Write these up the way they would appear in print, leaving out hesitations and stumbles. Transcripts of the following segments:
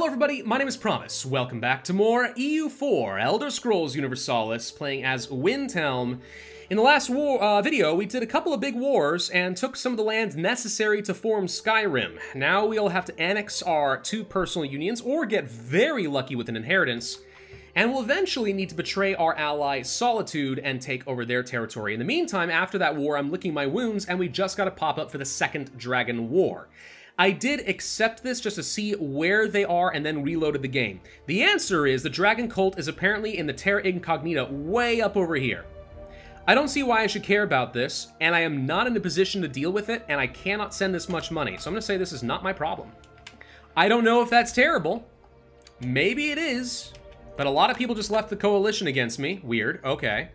everybody, my name is Pravus. Welcome back to more EU4, Elder Scrolls Universalis, playing as Windhelm. In the last video, we did a couple of big wars and took some of the land necessary to form Skyrim. Now we'll have to annex our two personal unions, or get very lucky with an inheritance, and we'll eventually need to betray our ally Solitude and take over their territory. In the meantime, after that war, I'm licking my wounds, and we just got to pop up for the Second Dragon War. I did accept this just to see where they are and then reloaded the game. The answer is the Dragon Cult is apparently in the Terra Incognita way up over here. I don't see why I should care about this, and I am not in a position to deal with it, and I cannot send this much money, so I'm going to say this is not my problem. I don't know if that's terrible. Maybe it is, but a lot of people just left the coalition against me. Weird. Okay.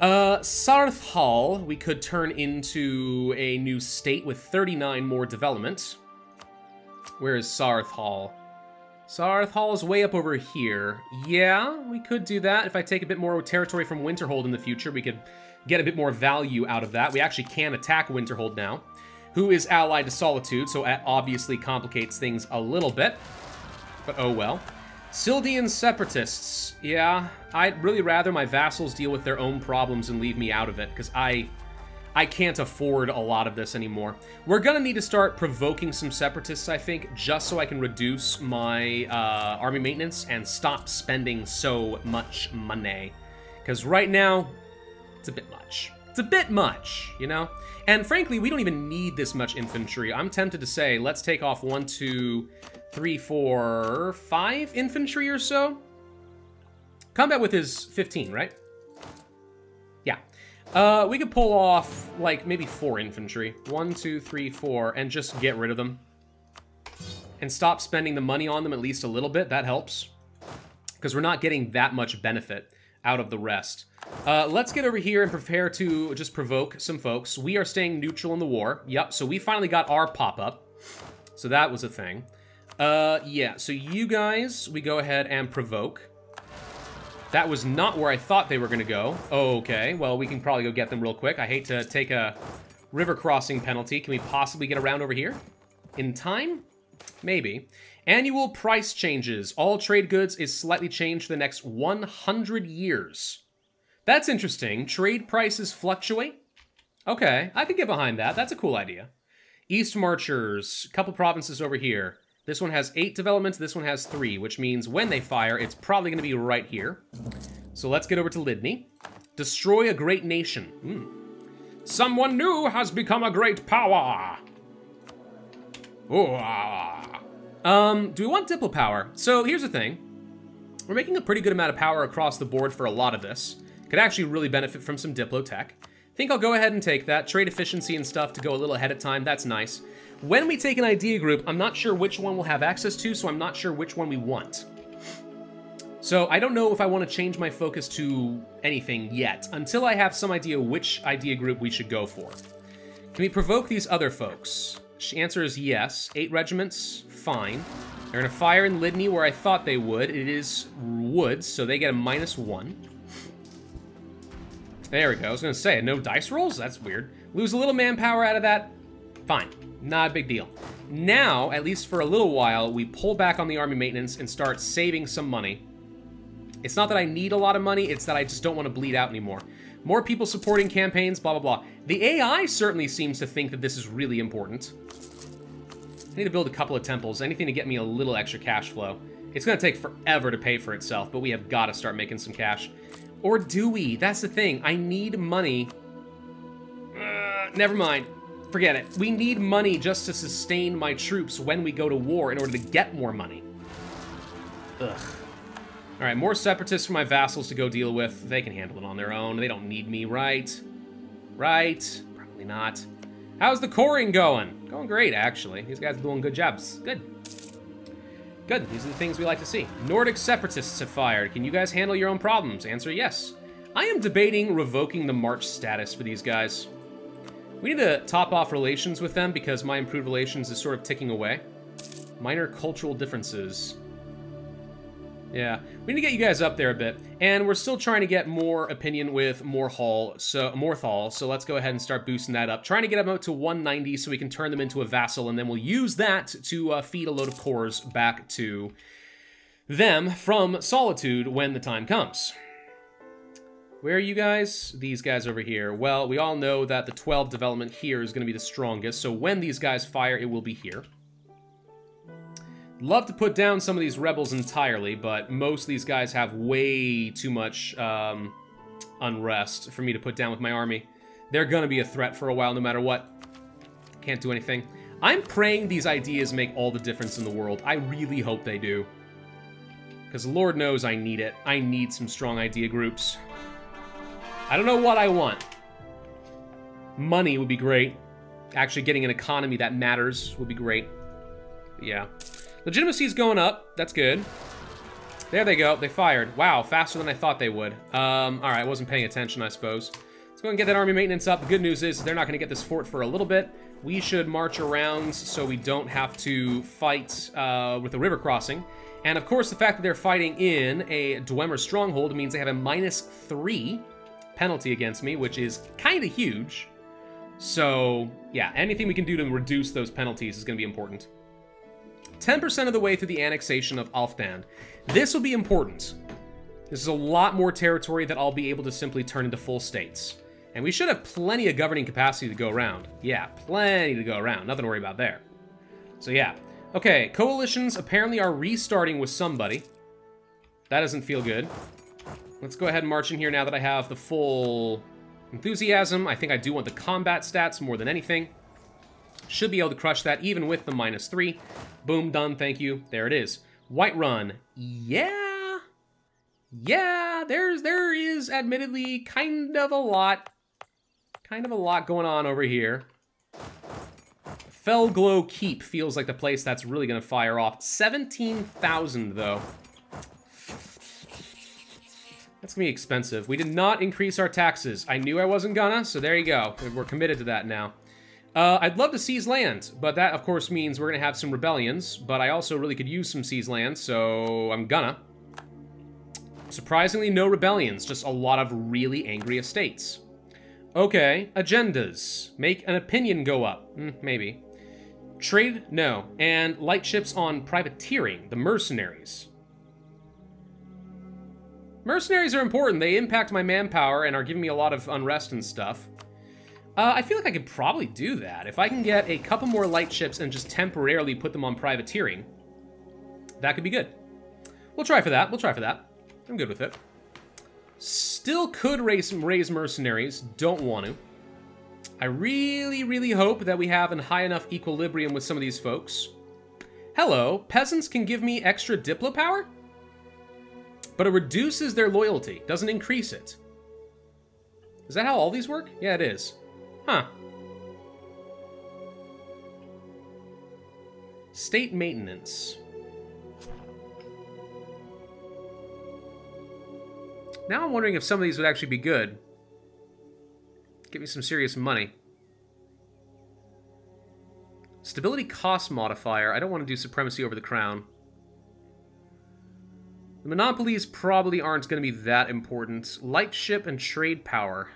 Sarthal, we could turn into a new state with 39 more development. Where is Sarthal? Sarthal is way up over here. Yeah, we could do that. If I take a bit more territory from Winterhold in the future, we could get a bit more value out of that. We actually can attack Winterhold now, who is allied to Solitude, so that obviously complicates things a little bit. But oh well. Sildian Separatists. Yeah, I'd really rather my vassals deal with their own problems and leave me out of it, because I can't afford a lot of this anymore. We're gonna need to start provoking some Separatists, I think, just so I can reduce my army maintenance and stop spending so much money. Because right now, it's a bit much. It's a bit much, you know? And frankly, we don't even need this much infantry. I'm tempted to say, let's take off 1, 2, 3, 4, 5 infantry or so. Combat width is 15, right? Yeah. We could pull off, like, maybe 4 infantry. 1, 2, 3, 4, and just get rid of them. And stop spending the money on them at least a little bit. That helps. Because we're not getting that much benefit out of the rest. Let's get over here and prepare to just provoke some folks. We are staying neutral in the war. Yep, so we finally got our pop-up. So that was a thing. Yeah, so you guys, we go ahead and provoke. That was not where I thought they were going to go. Okay, well, we can probably go get them real quick. I hate to take a river crossing penalty. Can we possibly get around over here? In time? Maybe. Annual price changes. All trade goods is slightly changed for the next 100 years. That's interesting. Trade prices fluctuate? Okay, I can get behind that. That's a cool idea. East Marchers. Couple provinces over here. This one has 8 developments, this one has 3, which means when they fire, it's probably going to be right here. So let's get over to Lydney. Destroy a great nation. Someone new has become a great power. Do we want Diplo power? So here's the thing. We're making a pretty good amount of power across the board for a lot of this. Could actually really benefit from some Diplo tech. Think I'll go ahead and take that. Trade efficiency and stuff to go a little ahead of time. That's nice. When we take an idea group, I'm not sure which one we'll have access to, so I'm not sure which one we want. So I don't know if I want to change my focus to anything yet, until I have some idea which idea group we should go for. Can we provoke these other folks? The answer is yes. 8 regiments, fine. They're going to fire in Lydney where I thought they would. It is woods, so they get a -1. There we go. I was going to say, no dice rolls? That's weird. Lose a little manpower out of that? Fine. Not a big deal. Now, at least for a little while, we pull back on the army maintenance and start saving some money. It's not that I need a lot of money, it's that I just don't want to bleed out anymore. More people supporting campaigns, blah, blah, blah. The AI certainly seems to think that this is really important. I need to build a couple of temples, anything to get me a little extra cash flow. It's going to take forever to pay for itself, but we have got to start making some cash. Or do we? That's the thing. I need money. Never mind. Forget it. We need money just to sustain my troops when we go to war in order to get more money. Ugh. Alright, more separatists for my vassals to go deal with. They can handle it on their own. They don't need me, right? Right? Probably not. How's the coring going? Going great, actually. These guys are doing good jobs. Good. Good. These are the things we like to see. Nordic separatists have fired. Can you guys handle your own problems? Answer yes. I am debating revoking the march status for these guys. We need to top off relations with them because my improved relations is sort of ticking away. Minor cultural differences. Yeah, we need to get you guys up there a bit. And we're still trying to get more opinion with Morthal, so let's go ahead and start boosting that up. Trying to get them up to 190 so we can turn them into a vassal, and then we'll use that to feed a load of cores back to them from Solitude when the time comes. Where are you guys? These guys over here. Well, we all know that the 12 development here is going to be the strongest, so when these guys fire, it will be here. Love to put down some of these rebels entirely, but most of these guys have way too much unrest for me to put down with my army. They're going to be a threat for a while no matter what. Can't do anything. I'm praying these ideas make all the difference in the world. I really hope they do. Because Lord knows I need it. I need some strong idea groups. I don't know what I want. Money would be great. Actually getting an economy that matters would be great. But yeah. Legitimacy's going up. That's good. There they go. They fired. Wow, faster than I thought they would. Alright, I wasn't paying attention, I suppose. Let's go and get that army maintenance up. The good news is they're not going to get this fort for a little bit. We should march around so we don't have to fight with the river crossing. And of course, the fact that they're fighting in a Dwemer stronghold means they have a -3 penalty against me, which is kind of huge. So, yeah, anything we can do to reduce those penalties is going to be important. 10% of the way through the annexation of Alfdand. This will be important. This is a lot more territory that I'll be able to simply turn into full states. And we should have plenty of governing capacity to go around. Yeah, plenty to go around. Nothing to worry about there. So yeah. Okay, coalitions apparently are restarting with somebody. That doesn't feel good. Let's go ahead and march in here now that I have the full enthusiasm. I think I do want the combat stats more than anything. Should be able to crush that even with the -3. Boom, done, thank you. There it is. Whiterun. Yeah. Yeah, there is admittedly kind of a lot going on over here. Felglow Keep feels like the place that's really going to fire off. 17,000 though. That's going to be expensive. We did not increase our taxes. I knew I wasn't gonna, so there you go. We're committed to that now. I'd love to seize land, but that, of course, means we're going to have some rebellions, but I also really could use some seized land, so I'm gonna. Surprisingly, no rebellions, just a lot of really angry estates. Okay, agendas. Make an opinion go up. Maybe. Trade? No. And light ships on privateering, the mercenaries. Mercenaries are important. They impact my manpower and are giving me a lot of unrest and stuff. I feel like I could probably do that. If I can get a couple more light ships and just temporarily put them on privateering, that could be good. We'll try for that. We'll try for that. I'm good with it. Still could raise mercenaries. Don't want to. I really, really hope that we have a high enough equilibrium with some of these folks. Hello, peasants can give me extra diplo power? But it reduces their loyalty, doesn't increase it. Is that how all these work? Yeah, it is. Huh. State maintenance. Now I'm wondering if some of these would actually be good. Give me some serious money. Stability cost modifier. I don't want to do supremacy over the crown. The monopolies probably aren't going to be that important. Light ship and trade power.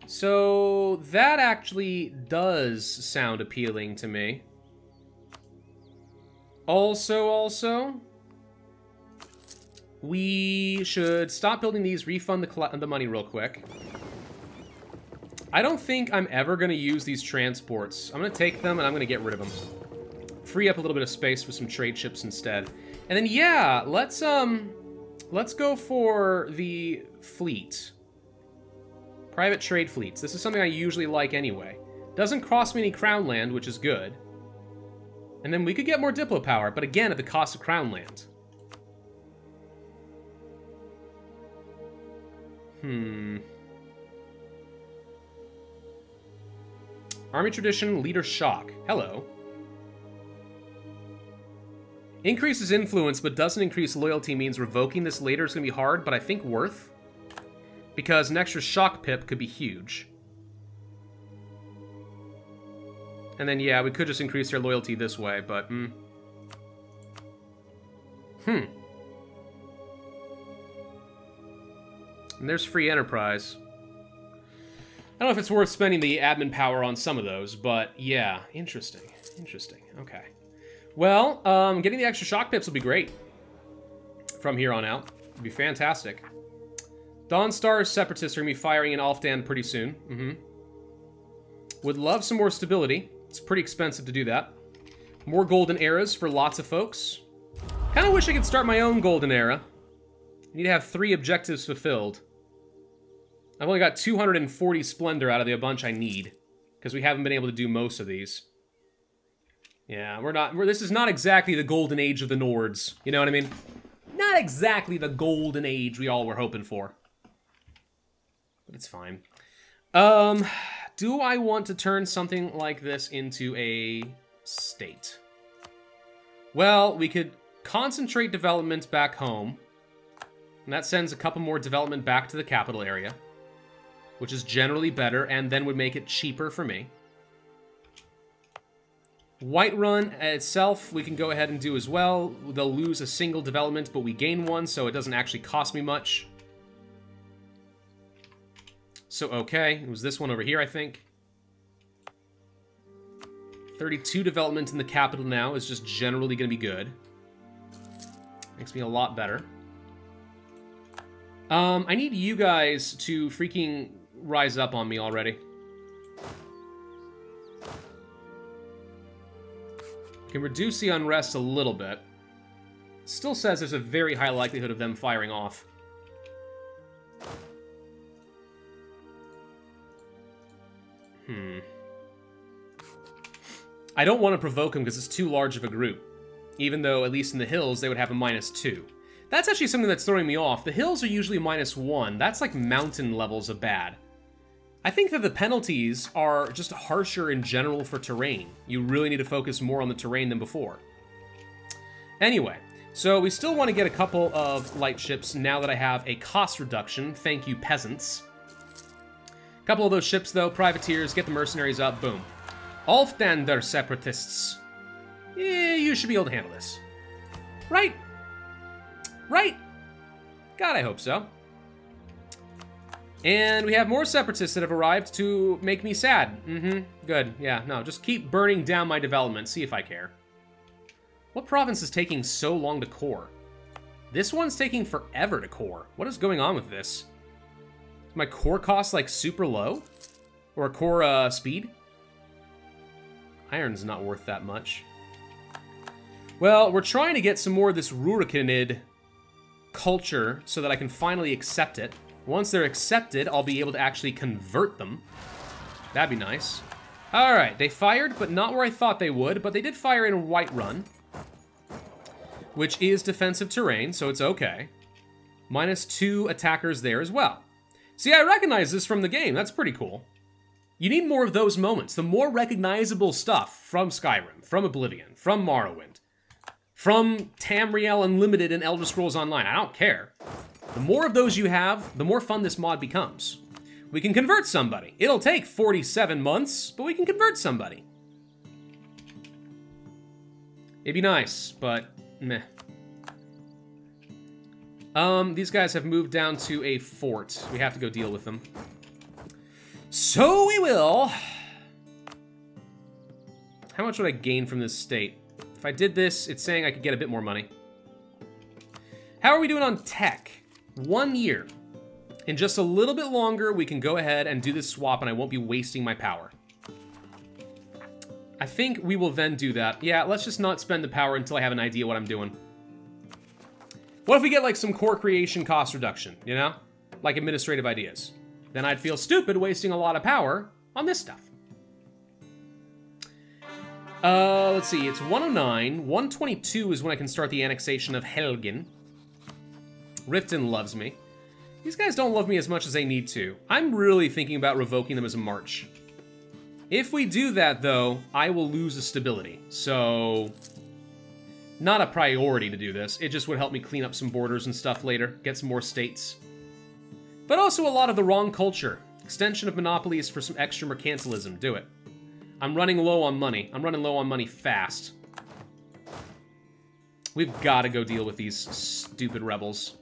So that actually does sound appealing to me. Also, we should stop building these, refund the money real quick. I don't think I'm ever going to use these transports. I'm going to take them and I'm going to get rid of them. Free up a little bit of space for some trade ships instead. And then, yeah, let's go for the fleet. Private trade fleets. This is something I usually like anyway. Doesn't cost me any crown land, which is good. And then we could get more diplo power, but again, at the cost of crown land. Army tradition, leader shock. Hello. Increases influence, but doesn't increase loyalty means revoking this later is going to be hard, but I think worth. Because an extra shock pip could be huge. And then, yeah, we could just increase their loyalty this way, but... And there's free enterprise. I don't know if it's worth spending the admin power on some of those, but yeah, interesting. Interesting. Okay. Well, getting the extra shock pips will be great from here on out. It'll be fantastic. Dawnstar Separatists are going to be firing in Alfdan pretty soon. Would love some more stability. It's pretty expensive to do that. More golden eras for lots of folks. Kind of wish I could start my own golden era. I need to have 3 objectives fulfilled. I've only got 240 splendor out of the bunch I need, because we haven't been able to do most of these. Yeah, this is not exactly the golden age of the Nords. You know what I mean? Not exactly the golden age we all were hoping for. But it's fine. Do I want to turn something like this into a state? Well, we could concentrate development back home. And that sends a couple more development back to the capital area, which is generally better and then would make it cheaper for me. Whiterun itself, we can go ahead and do as well. They'll lose a single development, but we gain one, so it doesn't actually cost me much. So, okay. It was this one over here, I think. 32 development in the capital now is just generally going to be good. Makes me a lot better. I need you guys to freaking rise up on me already. Can reduce the unrest a little bit. Still says there's a very high likelihood of them firing off. I don't want to provoke them because it's too large of a group. Even though, at least in the hills, they would have a -2. That's actually something that's throwing me off. The hills are usually -1. That's like mountain levels of bad. I think that the penalties are just harsher in general for terrain. You really need to focus more on the terrain than before. Anyway, so we still want to get a couple of light ships now that I have a cost reduction. Thank you, peasants. A couple of those ships, though, privateers, get the mercenaries up, boom. Alfdander Separatists. Yeah, you should be able to handle this. Right? Right? God, I hope so. And we have more Separatists that have arrived to make me sad. Good. Yeah, no, just keep burning down my development. See if I care. What province is taking so long to core? This one's taking forever to core. What is going on with this? Is my core cost, like, super low? Or core, speed? Iron's not worth that much. Well, we're trying to get some more of this Rurikanid culture so that I can finally accept it. Once they're accepted, I'll be able to actually convert them. That'd be nice. Alright, they fired, but not where I thought they would, but they did fire in Whiterun, which is defensive terrain, so it's okay. -2 attackers there as well. See, I recognize this from the game. That's pretty cool. You need more of those moments. The more recognizable stuff from Skyrim, from Oblivion, from Morrowind, from Tamriel Unlimited and Elder Scrolls Online. I don't care. The more of those you have, the more fun this mod becomes. We can convert somebody. It'll take 47 months, but we can convert somebody. It'd be nice, but meh. These guys have moved down to a fort. We have to go deal with them. So we will. How much would I gain from this state? If I did this, it's saying I could get a bit more money. How are we doing on tech? 1 year. In just a little bit longer, we can go ahead and do this swap and I won't be wasting my power. I think we will then do that. Yeah, let's just not spend the power until I have an idea what I'm doing. What if we get like some core creation cost reduction, you know? Like administrative ideas. Then I'd feel stupid wasting a lot of power on this stuff. Let's see, it's 109. 122 is when I can start the annexation of Helgen. Riften loves me. These guys don't love me as much as they need to. I'm really thinking about revoking them as a march. If we do that, though, I will lose the stability. So, not a priority to do this. It just would help me clean up some borders and stuff later, get some more states. But also a lot of the wrong culture. Extension of monopolies for some extra mercantilism. Do it. I'm running low on money. I'm running low on money fast. We've got to go deal with these stupid rebels.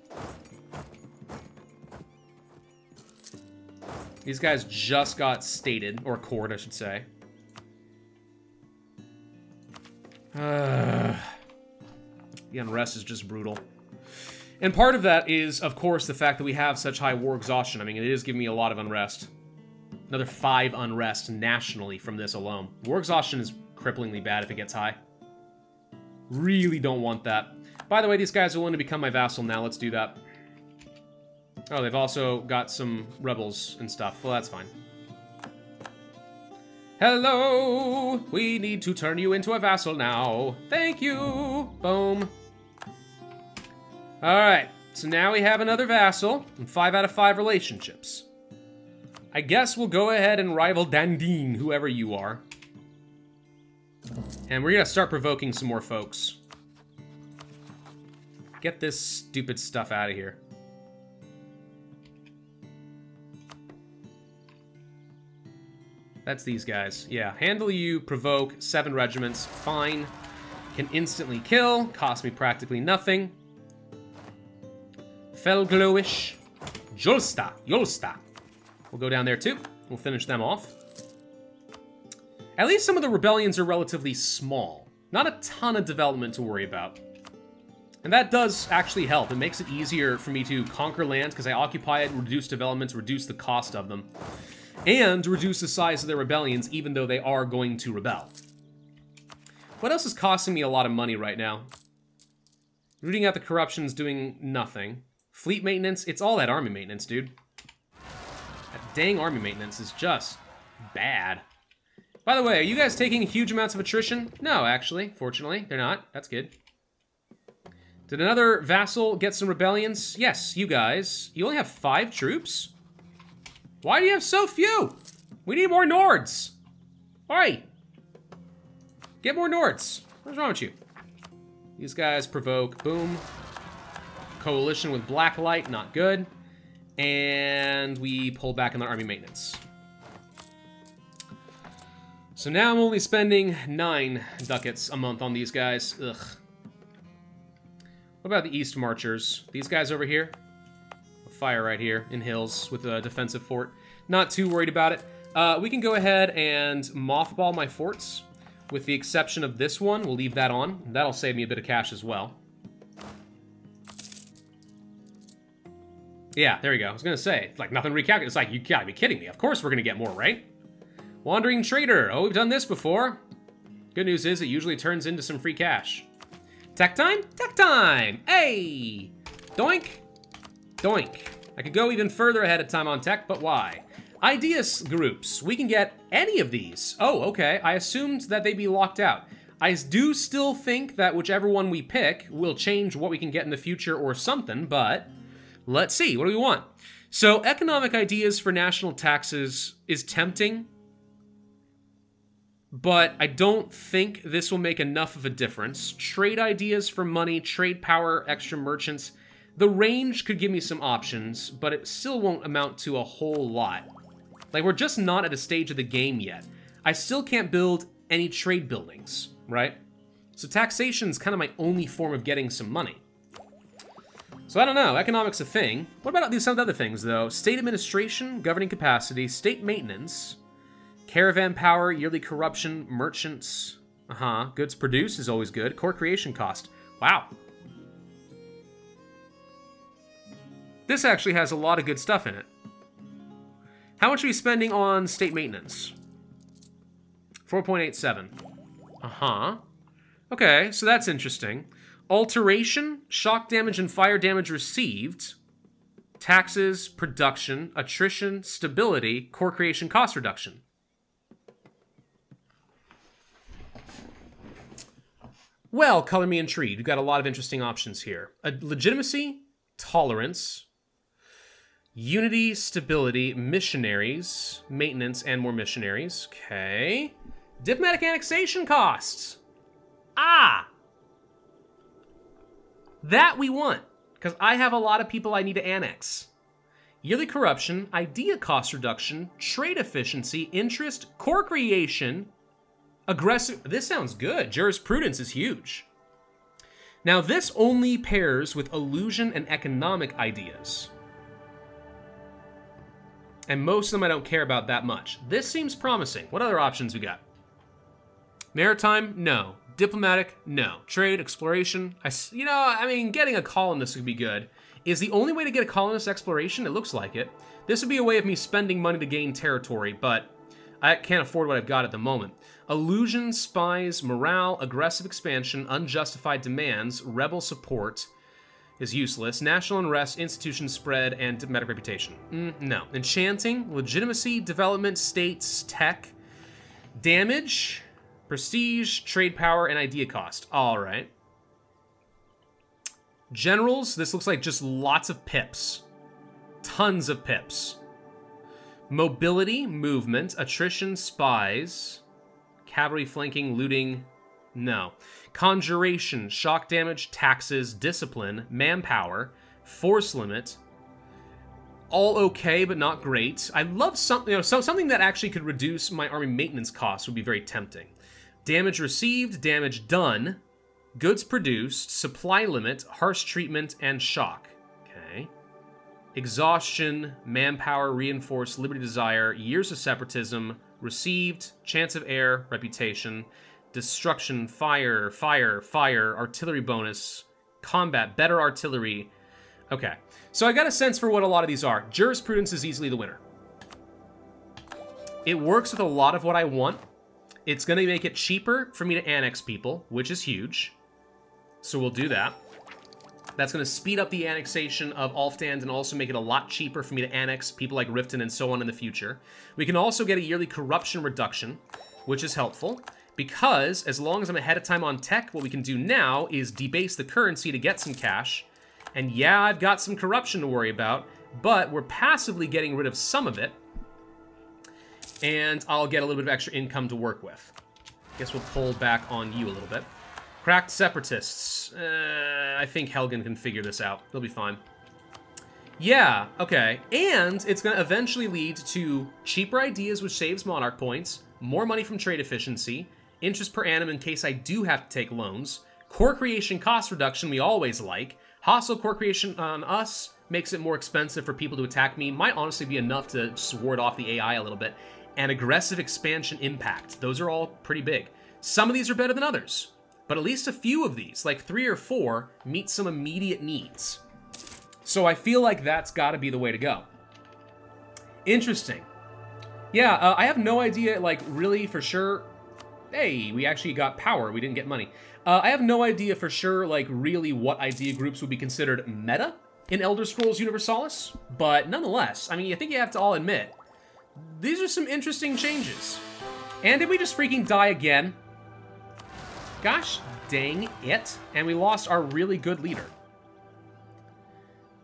These guys just got stated, or court, I should say. The unrest is just brutal. And part of that is, of course, the fact that we have such high war exhaustion. I mean, it is giving me a lot of unrest. Another 5 unrest nationally from this alone. War exhaustion is cripplingly bad if it gets high. Really don't want that. By the way, these guys are willing to become my vassal now. Let's do that. Oh, they've also got some rebels and stuff. Well, that's fine. Hello! We need to turn you into a vassal now. Thank you! Boom. Alright, so now we have another vassal and 5 out of 5 relationships. I guess we'll go ahead and rival Dandine, whoever you are. And we're gonna start provoking some more folks. Get this stupid stuff out of here. That's these guys. Yeah, handle you, provoke, 7 regiments, fine. Can instantly kill, cost me practically nothing. Felglowish, Jolsta. We'll go down there too. We'll finish them off. At least some of the rebellions are relatively small. Not a ton of development to worry about. And that does actually help. It makes it easier for me to conquer lands because I occupy it, reduce developments, reduce the cost of them. And reduce the size of their rebellions even though they are going to rebel. What else is costing me a lot of money right now? Rooting out the corruption's doing nothing. Fleet maintenance, it's all that army maintenance, dude. That dang army maintenance is just bad. By the way, are you guys taking huge amounts of attrition? No, actually, fortunately, they're not. That's good. Did another vassal get some rebellions? Yes, you guys. You only have 5 troops? Why do you have so few? We need more Nords. Oi! Get more Nords. What's wrong with you? These guys provoke, boom. Coalition with Blacklight, not good. And we pull back on the army maintenance. So now I'm only spending 9 ducats a month on these guys. Ugh. What about the East Marchers? These guys over here? Fire right here in hills with a defensive fort. Not too worried about it. We can go ahead and mothball my forts. With the exception of this one, we'll leave that on. That'll save me a bit of cash as well. Yeah, there we go. I was gonna say, it's like nothing recalculated. It's like, you gotta be kidding me. Of course we're gonna get more, right? Wandering Trader. Oh, we've done this before. Good news is it usually turns into some free cash. Tech time? Tech time! Hey! Doink! Doink. I could go even further ahead of time on tech, but why? Ideas groups. We can get any of these. Oh, okay. I assumed that they'd be locked out. I do still think that whichever one we pick will change what we can get in the future or something, but let's see. What do we want? So, economic ideas for national taxes is tempting, but I don't think this will make enough of a difference. Trade ideas for money, trade power, extra merchants. The range could give me some options, but it still won't amount to a whole lot. Like, we're just not at a stage of the game yet. I still can't build any trade buildings, right? So taxation's kind of my only form of getting some money. So I don't know, economics a thing. What about some of the other things, though? State administration, governing capacity, state maintenance, caravan power, yearly corruption, merchants. Goods produced is always good. Core creation cost. Wow. This actually has a lot of good stuff in it. How much are we spending on state maintenance? 4.87. Okay, so that's interesting. Alteration, shock damage and fire damage received, taxes, production, attrition, stability, core creation cost reduction. Well, color me intrigued. We've got a lot of interesting options here. Legitimacy, tolerance, unity, stability, missionaries, maintenance, and more missionaries. Okay. Diplomatic annexation costs. That we want, because I have a lot of people I need to annex. Yearly corruption, idea cost reduction, trade efficiency, interest, core creation, aggressive. This sounds good. Jurisprudence is huge. Now, this only pairs with illusion and economic ideas. And most of them I don't care about that much. This seems promising. What other options we got? Maritime? No. Diplomatic? No. Trade? Exploration? I mean, getting a colonist would be good. Is the only way to get a colonist exploration? It looks like it. This would be a way of me spending money to gain territory, but I can't afford what I've got at the moment. Illusion, spies, morale, aggressive expansion, unjustified demands, rebel support is useless. National unrest, institution spread, and diplomatic reputation. No. Enchanting, legitimacy, development, states, tech, damage, prestige, trade power, and idea cost. All right. Generals, this looks like just lots of pips. Tons of pips. Mobility, movement, attrition, spies, cavalry flanking, looting, no. Conjuration, shock damage, taxes, discipline, manpower, force limit, all okay, but not great. I love something, something that actually could reduce my army maintenance costs would be very tempting. Damage received, damage done, goods produced, supply limit, harsh treatment, and shock. Okay. Exhaustion, manpower, reinforced, liberty desire, years of separatism, received, chance of air, reputation, destruction, fire, artillery bonus, combat, better artillery. Okay, so I got a sense for what a lot of these are. Jurisprudence is easily the winner. It works with a lot of what I want. It's going to make it cheaper for me to annex people, which is huge. So we'll do that. That's going to speed up the annexation of Ulfdand and also make it a lot cheaper for me to annex people like Riften and so on in the future. We can also get a yearly corruption reduction, which is helpful, because as long as I'm ahead of time on tech, what we can do now is debase the currency to get some cash. And yeah, I've got some corruption to worry about, but we're passively getting rid of some of it, and I'll get a little bit of extra income to work with. Guess we'll pull back on you a little bit. Cracked separatists. I think Helgen can figure this out. They'll be fine. Yeah, okay. And it's going to eventually lead to cheaper ideas, which saves monarch points, more money from trade efficiency, interest per annum in case I do have to take loans, core creation cost reduction we always like, hostile core creation on us makes it more expensive for people to attack me, might honestly be enough to just ward off the AI a little bit, and aggressive expansion impact. Those are all pretty big. Some of these are better than others. But at least a few of these, like 3 or 4, meet some immediate needs. So I feel like that's got to be the way to go. Interesting. Yeah, I have no idea, like, really for sure. Hey, we actually got power. We didn't get money. I have no idea for sure, like, really what idea groups would be considered meta in Elder Scrolls Universalis. But nonetheless, I mean, I think you have to all admit, these are some interesting changes. And did we just freaking die again? Gosh dang it. And we lost our really good leader.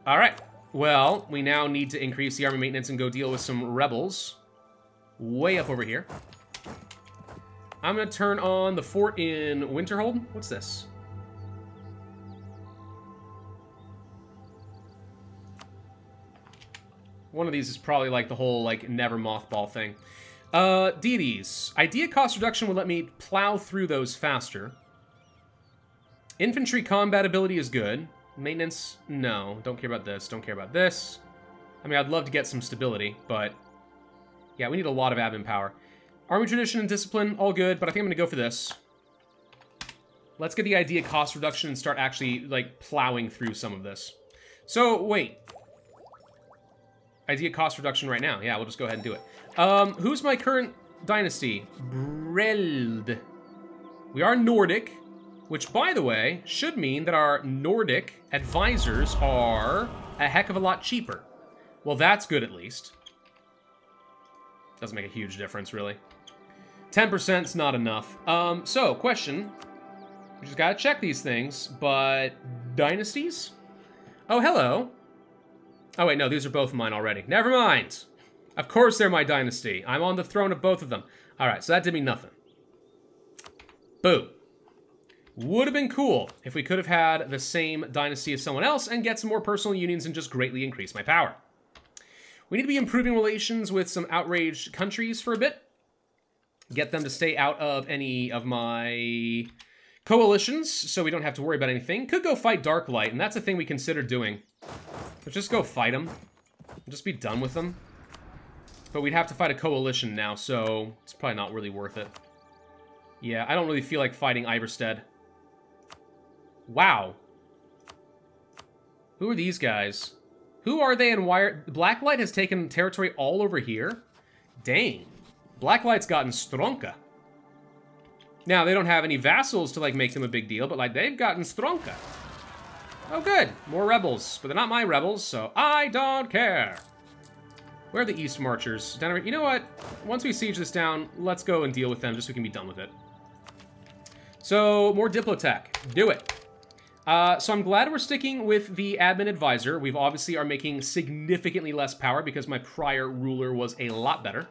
All right. Well, we now need to increase the army maintenance and go deal with some rebels way up over here. I'm going to turn on the fort in Winterhold. What's this? One of these is probably like the whole like never mothball thing. Deities. Idea cost reduction will let me plow through those faster. Infantry combat ability is good. Maintenance, no. Don't care about this. Don't care about this. I mean, I'd love to get some stability, but yeah, we need a lot of admin power. Army tradition and discipline, all good, but I think I'm going to go for this. Let's get the idea cost reduction and start actually, like, plowing through some of this. So, wait. Idea cost reduction right now. Yeah, we'll just go ahead and do it. Who's my current dynasty? Breld. We are Nordic, which, by the way, should mean that our Nordic advisors are a heck of a lot cheaper. Well, that's good at least. Doesn't make a huge difference, really. 10%'s not enough. So, question. We just gotta check these things, but dynasties? Oh, hello. Oh, wait, no, these are both mine already. Never mind. Of course they're my dynasty. I'm on the throne of both of them. All right, so that did me nothing. Boom. Would have been cool if we could have had the same dynasty as someone else and get some more personal unions and just greatly increase my power. We need to be improving relations with some outraged countries for a bit. Get them to stay out of any of my coalitions so we don't have to worry about anything. Could go fight Darklight, and that's a thing we considered doing. But just go fight them. Just be done with them. But we'd have to fight a coalition now, so it's probably not really worth it. Yeah, I don't really feel like fighting Iverstead. Wow. Who are these guys? Who are they and why are... Blacklight has taken territory all over here? Dang. Blacklight's gotten stronka. Now, they don't have any vassals to, like, make them a big deal, but, like, they've gotten stronka. Oh, good. More rebels. But they're not my rebels, so I don't care. Where are the East Marchers? You know what? Once we siege this down, let's go and deal with them just so we can be done with it. So, more Diplotech. Do it. So I'm glad we're sticking with the admin advisor. We've obviously are making significantly less power because my prior ruler was a lot better.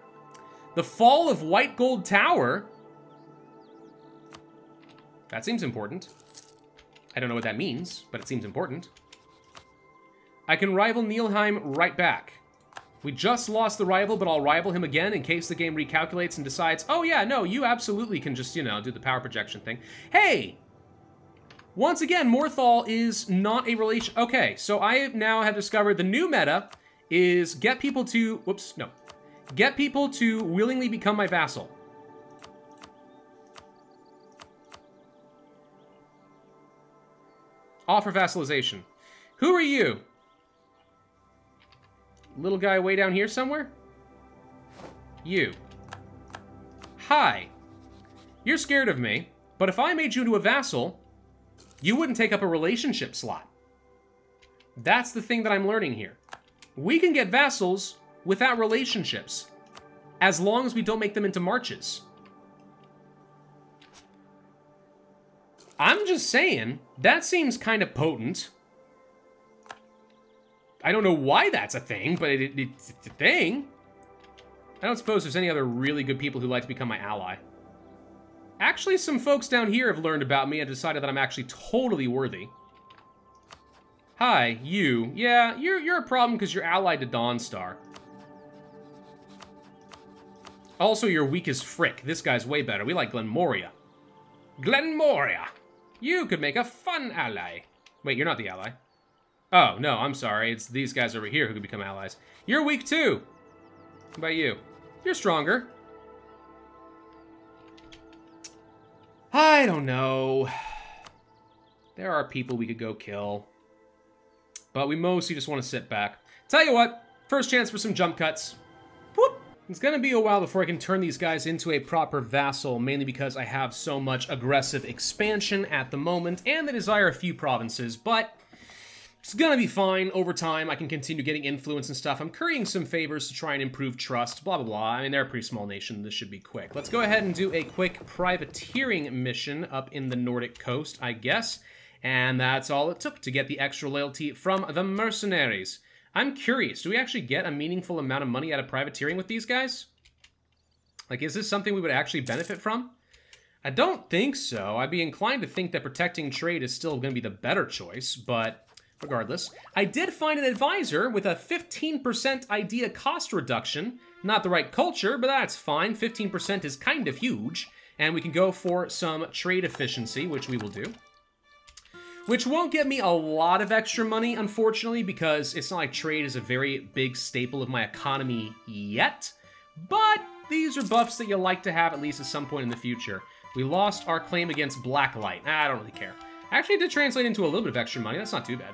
The fall of White Gold Tower. That seems important. I don't know what that means, but it seems important. I can rival Nilheim right back. We just lost the rival, but I'll rival him again in case the game recalculates and decides, oh yeah, no, you absolutely can just, you know, do the power projection thing. Hey! Once again, Morthal is not a relation... Okay, so I now have discovered the new meta is get people to... Whoops, no. Get people to willingly become my vassal. Offer vassalization. Who are you? Little guy way down here somewhere? You. Hi. You're scared of me, but if I made you into a vassal... you wouldn't take up a relationship slot. That's the thing that I'm learning here. We can get vassals without relationships, as long as we don't make them into marches. I'm just saying, that seems kind of potent. I don't know why that's a thing, but it's a thing. I don't suppose there's any other really good people who like to become my ally. Actually, some folks down here have learned about me and decided that I'm actually totally worthy. Hi, you. Yeah, you're a problem because you're allied to Dawnstar. Also, you're weak as frick. This guy's way better. We like Glenmoria. Glenmoria! You could make a fun ally. Wait, you're not the ally. Oh, no, I'm sorry. It's these guys over here who could become allies. You're weak too. What about you? You're stronger. I don't know. There are people we could go kill. But we mostly just want to sit back. Tell you what, first chance for some jump cuts. Whoop. It's gonna be a while before I can turn these guys into a proper vassal, mainly because I have so much aggressive expansion at the moment, and they desire a few provinces, but it's gonna be fine. Over time, I can continue getting influence and stuff. I'm currying some favors to try and improve trust, blah, blah, blah. I mean, they're a pretty small nation. This should be quick. Let's go ahead and do a quick privateering mission up in the Nordic coast, I guess. And that's all it took to get the extra loyalty from the mercenaries. I'm curious, do we actually get a meaningful amount of money out of privateering with these guys? Like, is this something we would actually benefit from? I don't think so. I'd be inclined to think that protecting trade is still going to be the better choice, but regardless. I did find an advisor with a 15% idea cost reduction. Not the right culture, but that's fine. 15% is kind of huge. And we can go for some trade efficiency, which we will do. Which won't get me a lot of extra money, unfortunately, because it's not like trade is a very big staple of my economy yet. But these are buffs that you'll like to have at least at some point in the future. We lost our claim against Blacklight. I don't really care. Actually, it did translate into a little bit of extra money. That's not too bad.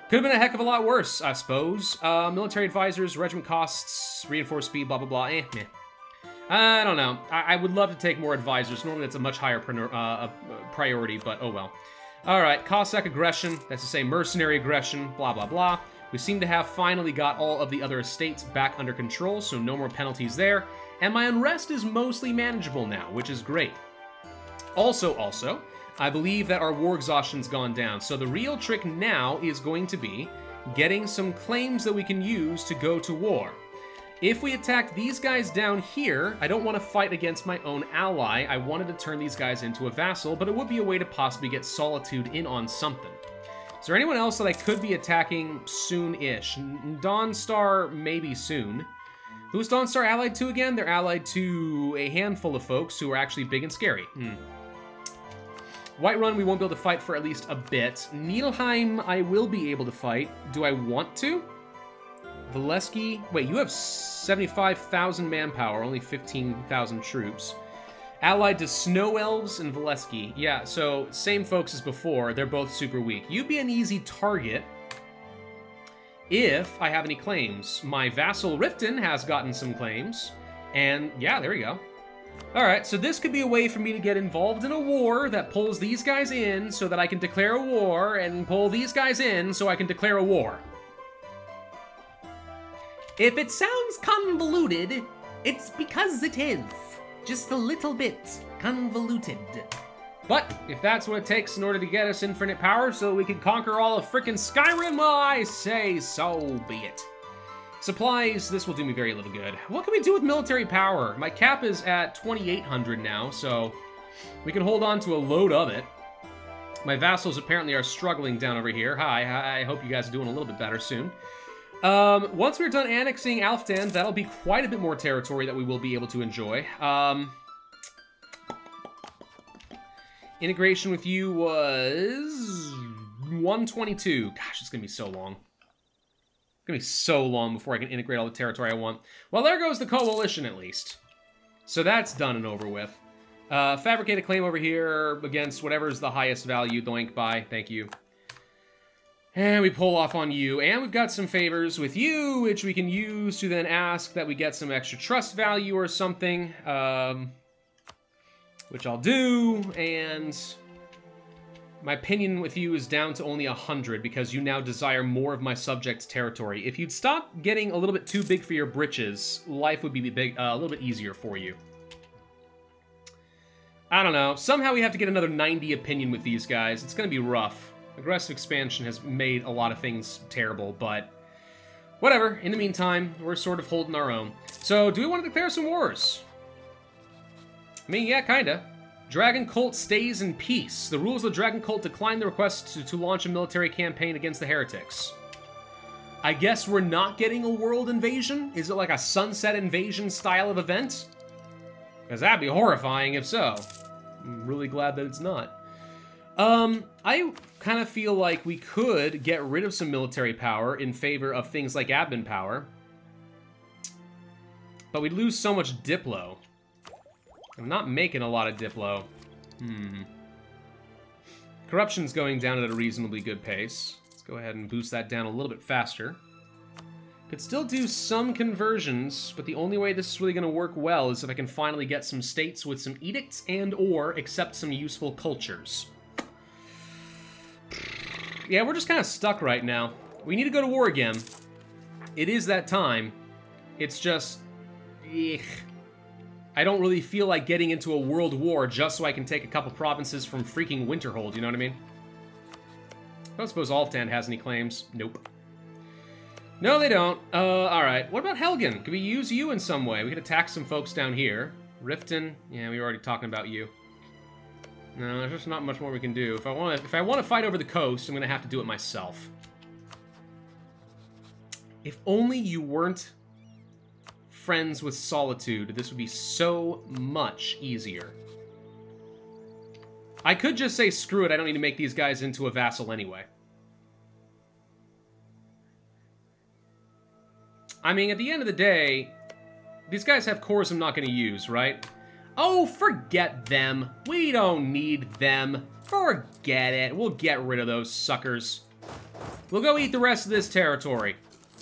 Could have been a heck of a lot worse, I suppose. Military advisors, regiment costs, reinforced speed, blah, blah, blah. Meh. I don't know. I would love to take more advisors. Normally, that's a much higher priority, but oh well. All right, Cossack aggression, that's to say mercenary aggression, blah, blah, blah. We seem to have finally got all of the other estates back under control, so no more penalties there. And my unrest is mostly manageable now, which is great. Also, I believe that our war exhaustion's gone down, so the real trick now is going to be getting some claims that we can use to go to war. If we attack these guys down here, I don't want to fight against my own ally. I wanted to turn these guys into a vassal, but it would be a way to possibly get Solitude in on something. Is there anyone else that I could be attacking soon-ish? Dawnstar, maybe soon. Who's Dawnstar allied to again? They're allied to a handful of folks who are actually big and scary. Whiterun, we won't be able to fight for at least a bit. Nilheim, I will be able to fight. Do I want to? Valeski. Wait, you have 75,000 manpower, only 15,000 troops. Allied to Snow Elves and Valeski. Yeah, so same folks as before. They're both super weak. You'd be an easy target if I have any claims. My vassal Riften has gotten some claims. And yeah, there we go. Alright, so this could be a way for me to get involved in a war that pulls these guys in so that I can declare a war, and pull these guys in so I can declare a war. If it sounds convoluted, it's because it is. Just a little bit convoluted. But if that's what it takes in order to get us infinite power so we can conquer all of frickin' Skyrim, well, I say so be it. Supplies, this will do me very little good. What can we do with military power? My cap is at 2,800 now, so we can hold on to a load of it. My vassals apparently are struggling down over here. Hi, I hope you guys are doing a little bit better soon. Once we're done annexing Alftan, that'll be quite a bit more territory that we will be able to enjoy. Integration with you was 122. Gosh, it's gonna be so long. It's gonna be so long before I can integrate all the territory I want. Well, there goes the coalition at least. So that's done and over with. Fabricate a claim over here against whatever's the highest value. Doink, bye, thank you. And we pull off on you, and we've got some favors with you, which we can use to then ask that we get some extra trust value or something, which I'll do, and my opinion with you is down to only 100 because you now desire more of my subject's territory. If you'd stop getting a little bit too big for your britches, life would be a little bit easier for you. I don't know. Somehow we have to get another 90 opinion with these guys. It's going to be rough. Aggressive expansion has made a lot of things terrible, but whatever. In the meantime, we're sort of holding our own. So, do we want to declare some wars? I mean, yeah, kinda. Dragon Cult stays in peace. The rules of the Dragon Cult decline the request to launch a military campaign against the heretics. I guess we're not getting a world invasion? Is it like a sunset invasion style of event? Because that'd be horrifying if so. I'm really glad that it's not. I kind of feel like we could get rid of some military power in favor of things like admin power. But we'd lose so much Diplo. I'm not making a lot of Diplo. Corruption's going down at a reasonably good pace. Let's go ahead and boost that down a little bit faster. Could still do some conversions, but the only way this is really going to work well is if I can finally get some states with some edicts and/or accept some useful cultures. Yeah, we're just kind of stuck right now. We need to go to war again. It is that time. It's just... I don't really feel like getting into a world war just so I can take a couple provinces from freaking Winterhold, you know what I mean? I don't suppose Alftan has any claims. Nope. No, they don't. Alright. What about Helgen? Could we use you in some way? We could attack some folks down here. Riften? Yeah, we were already talking about you. No, there's just not much more we can do. If I want to fight over the coast, I'm going to have to do it myself. If only you weren't friends with Solitude, this would be so much easier. I could just say, screw it, I don't need to make these guys into a vassal anyway. I mean, at the end of the day, these guys have cores I'm not going to use, right? Oh, forget them. We don't need them. Forget it. We'll get rid of those suckers. We'll go eat the rest of this territory.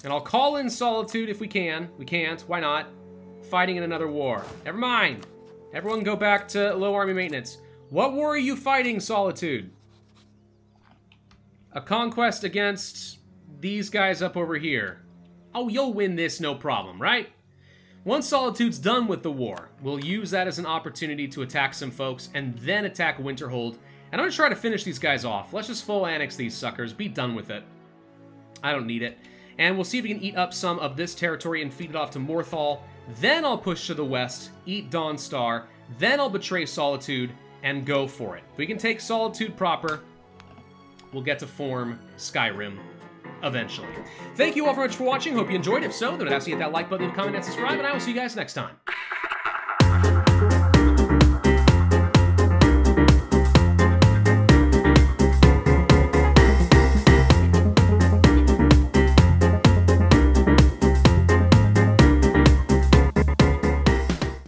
And I'll call in Solitude if we can. We can't. Why not? Fighting in another war. Never mind. Everyone go back to low army maintenance. What war are you fighting, Solitude? A conquest against these guys up over here. Oh, you'll win this no problem, right? Once Solitude's done with the war, we'll use that as an opportunity to attack some folks and then attack Winterhold. And I'm going to try to finish these guys off. Let's just full annex these suckers. Be done with it. I don't need it. And we'll see if we can eat up some of this territory and feed it off to Morthal. Then I'll push to the west, eat Dawnstar. Then I'll betray Solitude and go for it. If we can take Solitude proper, we'll get to form Skyrim eventually. Thank you all very much for watching. Hope you enjoyed. If so, then I'd ask you to hit that like button, comment, and subscribe, and I will see you guys next time.